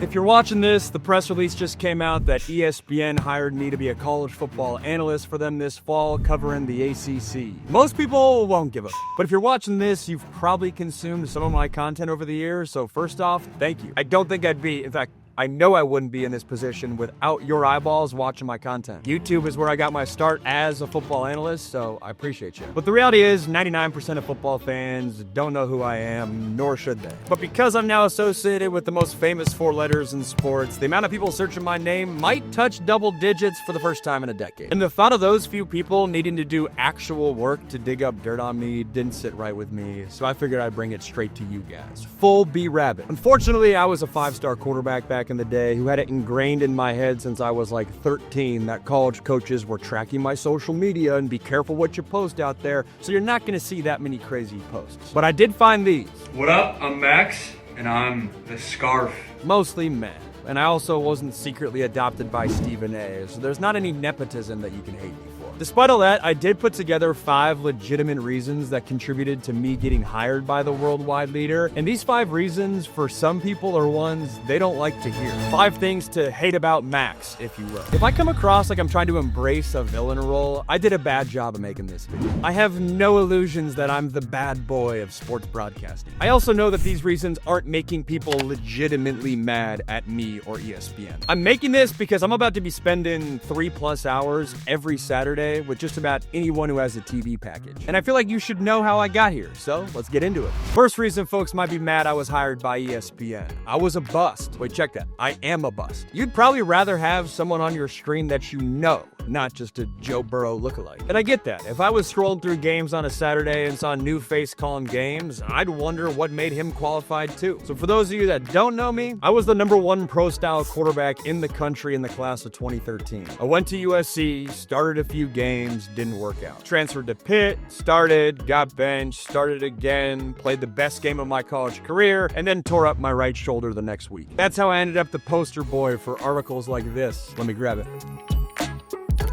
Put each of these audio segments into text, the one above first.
If you're watching this, the press release just came out that ESPN hired me to be a college football analyst for them this fall, covering the ACC. Most people won't give a but if you're watching this, you've probably consumed some of my content over the years, so first off, thank you. I don't think I'd be, in fact, I know I wouldn't be in this position without your eyeballs watching my content. YouTube is where I got my start as a football analyst, so I appreciate you. But the reality is, 99% of football fans don't know who I am, nor should they. But because I'm now associated with the most famous 4 letters in sports, the amount of people searching my name might touch double digits for the first time in a decade. And the thought of those few people needing to do actual work to dig up dirt on me didn't sit right with me, so I figured I'd bring it straight to you guys. Full B-Rabbit. Unfortunately, I was a 5-star quarterback back in the day who had it ingrained in my head since I was like 13 that college coaches were tracking my social media and be careful what you post out there, so you're not going to see that many crazy posts. But I did find these. What up? I'm Max, and I'm the Scarf. Mostly men. And I also wasn't secretly adopted by Stephen A, so there's not any nepotism that you can hate me for. Despite all that, I did put together 5 legitimate reasons that contributed to me getting hired by the worldwide leader, and these 5 reasons, for some people, are ones they don't like to hear. 5 things to hate about Max, if you will. If I come across like I'm trying to embrace a villain role, I did a bad job of making this video. I have no illusions that I'm the bad boy of sports broadcasting. I also know that these reasons aren't making people legitimately mad at me or ESPN. I'm making this because I'm about to be spending 3+ hours every Saturday with just about anyone who has a TV package. And I feel like you should know how I got here, so let's get into it. First reason folks might be mad I was hired by ESPN. I was a bust. Wait, check that. I am a bust. You'd probably rather have someone on your screen that you know, not just a Joe Burrow lookalike. And I get that. If I was scrolling through games on a Saturday and saw a new face calling games, I'd wonder what made him qualified too. So for those of you that don't know me, I was the #1 pro-style quarterback in the country in the class of 2013. I went to USC, started a few games, didn't work out. Transferred to Pitt, started, got benched, started again, played the best game of my college career, and then tore up my right shoulder the next week. That's how I ended up the poster boy for articles like this. Let me grab it.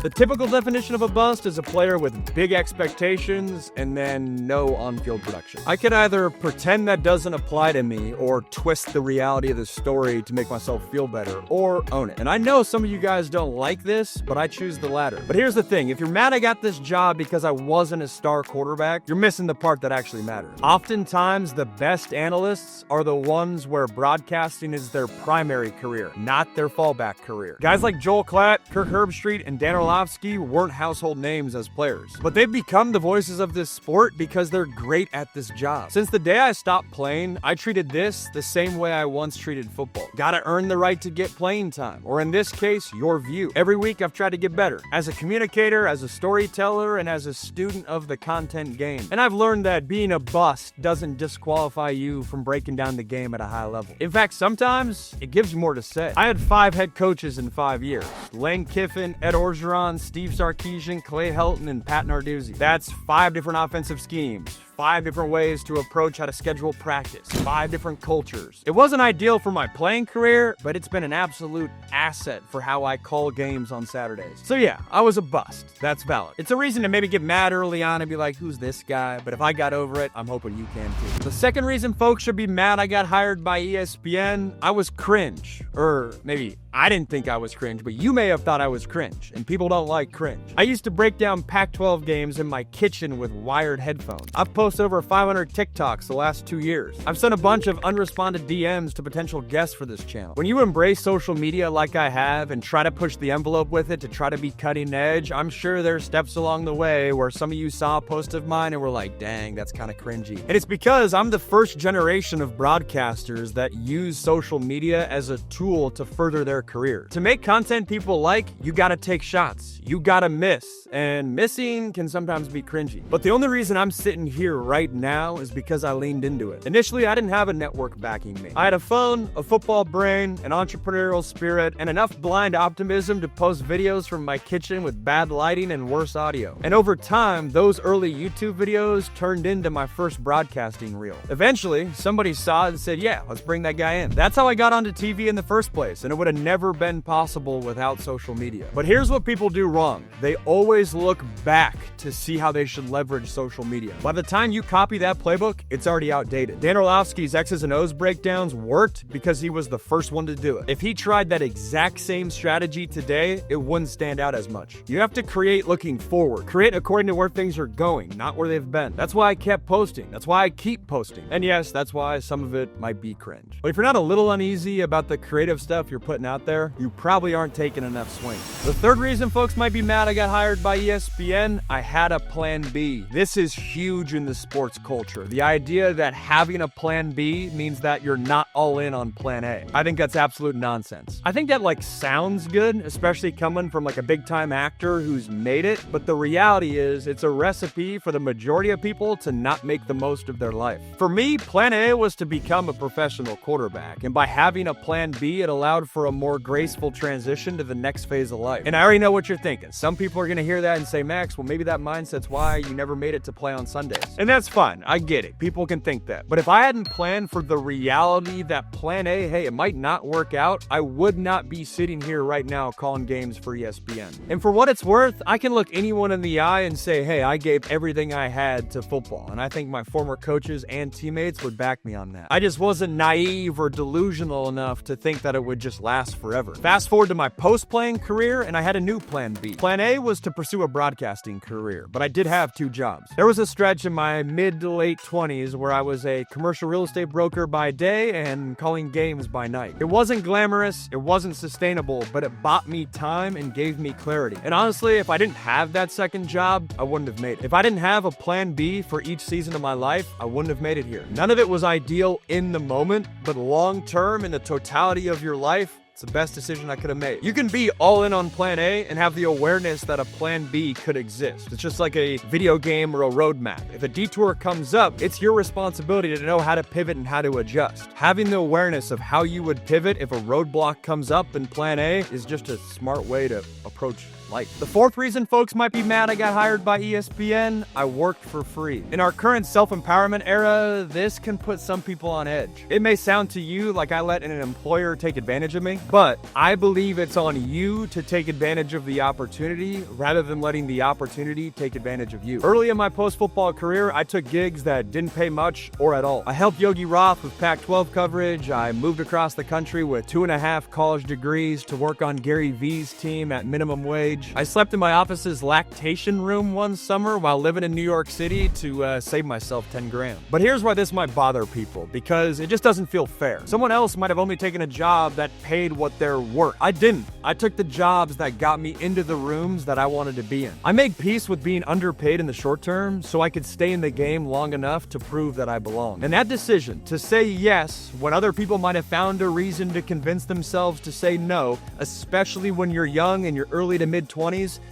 The typical definition of a bust is a player with big expectations and then no on-field production. I could either pretend that doesn't apply to me or twist the reality of the story to make myself feel better, or own it. And I know some of you guys don't like this, but I choose the latter. But here's the thing, if you're mad I got this job because I wasn't a star quarterback, you're missing the part that actually matters. Oftentimes, the best analysts are the ones where broadcasting is their primary career, not their fallback career. Guys like Joel Klatt, Kirk Herbstreit, and Dan Orlovsky weren't household names as players, but they've become the voices of this sport because they're great at this job. Since the day I stopped playing, I treated this the same way I once treated football. Gotta earn the right to get playing time, or in this case, your view. Every week I've tried to get better, as a communicator, as a storyteller, and as a student of the content game. And I've learned that being a bust doesn't disqualify you from breaking down the game at a high level. In fact, sometimes it gives you more to say. I had 5 head coaches in 5 years. Lane Kiffin, Ed Orgeron, Steve Sarkisian, Clay Helton, and Pat Narduzzi. That's 5 different offensive schemes, 5 different ways to approach how to schedule practice, 5 different cultures. It wasn't ideal for my playing career, but it's been an absolute asset for how I call games on Saturdays. So yeah, I was a bust. That's valid. It's a reason to maybe get mad early on and be like, who's this guy? But if I got over it, I'm hoping you can too. The second reason folks should be mad I got hired by ESPN, I was cringe. Or maybe I didn't think I was cringe, but you may have thought I was cringe, and people don't like cringe. I used to break down Pac-12 games in my kitchen with wired headphones. I've posted over 500 TikToks the last 2 years. I've sent a bunch of unresponded DMs to potential guests for this channel. When you embrace social media like I have and try to push the envelope with it to try to be cutting edge, I'm sure there's steps along the way where some of you saw a post of mine and were like, dang, that's kind of cringy. And it's because I'm the first generation of broadcasters that use social media as a tool to further their career. To make content people like, you gotta take shots. You gotta miss. And missing can sometimes be cringy. But the only reason I'm sitting here right now is because I leaned into it. Initially, I didn't have a network backing me. I had a phone, a football brain, an entrepreneurial spirit, and enough blind optimism to post videos from my kitchen with bad lighting and worse audio. And over time, those early YouTube videos turned into my first broadcasting reel. Eventually, somebody saw it and said, yeah, let's bring that guy in. That's how I got onto TV in the first place, and it would have never been possible without social media. But here's what people do wrong. They always look back to see how they should leverage social media. By the time time you copy that playbook, it's already outdated. Dan Orlovsky's X's and O's breakdowns worked because he was the first one to do it. If he tried that exact same strategy today, it wouldn't stand out as much. You have to create looking forward. Create according to where things are going, not where they've been. That's why I kept posting. That's why I keep posting. And yes, that's why some of it might be cringe. But if you're not a little uneasy about the creative stuff you're putting out there, you probably aren't taking enough swings. The third reason folks might be mad I got hired by ESPN, I had a plan B. This is huge in the sports culture. The idea that having a plan B means that you're not all in on plan A. I think that's absolute nonsense. I think that sounds good, especially coming from a big time actor who's made it, but the reality is it's a recipe for the majority of people to not make the most of their life. For me, plan A was to become a professional quarterback, and by having a plan B, it allowed for a more graceful transition to the next phase of life. And I already know what you're thinking. Some people are going to hear that and say, Max, well, maybe that mindset's why you never made it to play on Sundays. And that's fine. I get it. People can think that. But if I hadn't planned for the reality that plan A, hey, it might not work out, I would not be sitting here right now calling games for ESPN. And for what it's worth, I can look anyone in the eye and say, hey, I gave everything I had to football. And I think my former coaches and teammates would back me on that. I just wasn't naive or delusional enough to think that it would just last forever. Fast forward to my post-playing career, and I had a new plan B. Plan A was to pursue a broadcasting career, but I did have two jobs. There was a stretch in my mid to late 20s where I was a commercial real estate broker by day and calling games by night. It wasn't glamorous, it wasn't sustainable, but it bought me time and gave me clarity. And honestly, if I didn't have that second job, I wouldn't have made it. If I didn't have a plan B for each season of my life, I wouldn't have made it here. None of it was ideal in the moment, but long term, in the totality of your life, it's the best decision I could have made. You can be all in on plan A and have the awareness that a plan B could exist. It's just like a video game or a roadmap. If a detour comes up, it's your responsibility to know how to pivot and how to adjust. Having the awareness of how you would pivot if a roadblock comes up in plan A is just a smart way to approach life. The fourth reason folks might be mad I got hired by ESPN, I worked for free. In our current self-empowerment era, this can put some people on edge. It may sound to you like I let an employer take advantage of me, but I believe it's on you to take advantage of the opportunity rather than letting the opportunity take advantage of you. Early in my post-football career, I took gigs that didn't pay much or at all. I helped Yogi Roth with Pac-12 coverage. I moved across the country with 2.5 college degrees to work on Gary Vee's team at minimum wage. I slept in my office's lactation room one summer while living in New York City to save myself 10 grand. But here's why this might bother people, because it just doesn't feel fair. Someone else might have only taken a job that paid what they're worth. I didn't. I took the jobs that got me into the rooms that I wanted to be in. I made peace with being underpaid in the short term so I could stay in the game long enough to prove that I belong. And that decision to say yes when other people might have found a reason to convince themselves to say no, especially when you're young and you're early to mid-20s,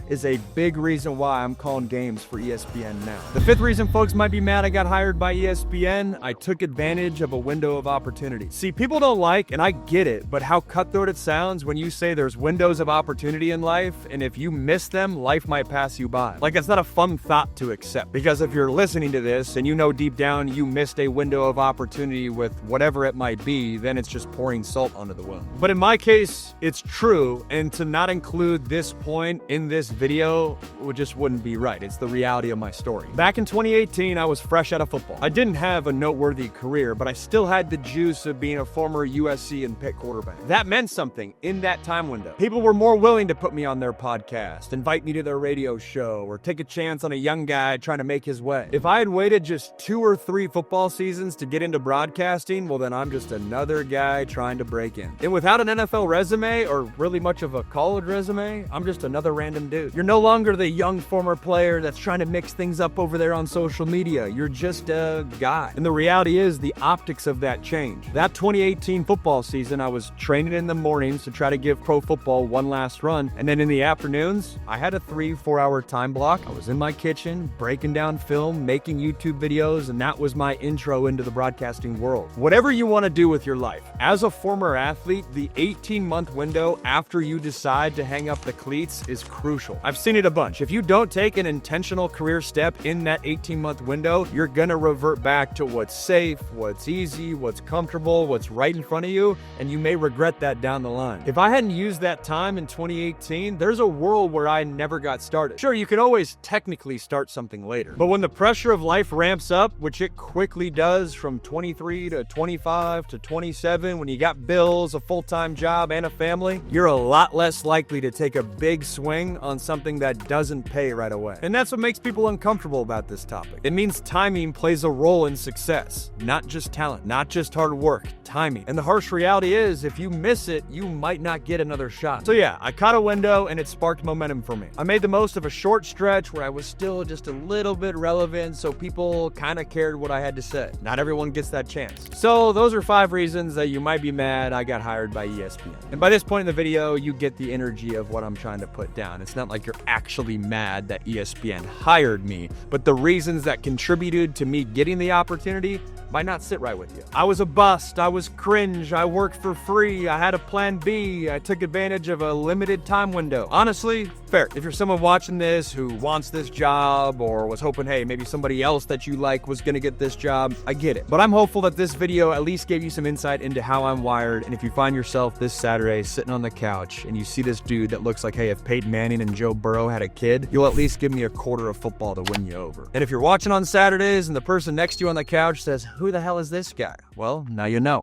is a big reason why I'm calling games for ESPN now. The fifth reason folks might be mad I got hired by ESPN, I took advantage of a window of opportunity. See, people don't like, and I get it, but how cutthroat it sounds when you say there's windows of opportunity in life, and if you miss them, life might pass you by. Like, it's not a fun thought to accept, because if you're listening to this and you know deep down you missed a window of opportunity with whatever it might be, then it's just pouring salt onto the wound. But in my case, it's true, and to not include this point in this video just wouldn't be right. It's the reality of my story. Back in 2018, I was fresh out of football. I didn't have a noteworthy career, but I still had the juice of being a former USC and Pitt quarterback. That meant something in that time window. People were more willing to put me on their podcast, invite me to their radio show, or take a chance on a young guy trying to make his way. If I had waited just 2 or 3 football seasons to get into broadcasting, well then I'm just another guy trying to break in. And without an NFL resume, or really much of a college resume, I'm just another random dude. You're no longer the young former player that's trying to mix things up over there on social media. You're just a guy. And the reality is the optics of that change. That 2018 football season, I was training in the mornings to try to give pro football one last run. And then in the afternoons, I had a 3-4 hour time block. I was in my kitchen, breaking down film, making YouTube videos, and that was my intro into the broadcasting world. Whatever you want to do with your life, as a former athlete, the 18-month window after you decide to hang up the cleats is crucial. I've seen it a bunch. If you don't take an intentional career step in that 18-month window, you're gonna revert back to what's safe, what's easy, what's comfortable, what's right in front of you, and you may regret that down the line. If I hadn't used that time in 2018, there's a world where I never got started. Sure, you can always technically start something later, but when the pressure of life ramps up, which it quickly does from 23 to 25 to 27, when you got bills, a full-time job, and a family, you're a lot less likely to take a big swing on something that doesn't pay right away. And that's what makes people uncomfortable about this topic. It means timing plays a role in success, not just talent, not just hard work, timing. And the harsh reality is, if you miss it, you might not get another shot. So yeah, I caught a window and it sparked momentum for me. I made the most of a short stretch where I was still just a little bit relevant, so people kind of cared what I had to say. Not everyone gets that chance. So those are 5 reasons that you might be mad I got hired by ESPN. And by this point in the video, you get the energy of what I'm trying to put down. It's not like you're actually mad that ESPN hired me, but the reasons that contributed to me getting the opportunity might not sit right with you. I was a bust, I was cringe, I worked for free, I had a plan B, I took advantage of a limited time window. Honestly, fair. If you're someone watching this who wants this job or was hoping, hey, maybe somebody else that you like was gonna get this job, I get it. But I'm hopeful that this video at least gave you some insight into how I'm wired, and if you find yourself this Saturday sitting on the couch and you see this dude that looks like, hey, if Peyton Manning and Joe Burrow had a kid, you'll at least give me a quarter of football to win you over. And if you're watching on Saturdays and the person next to you on the couch says, who the hell is this guy? Well, now you know.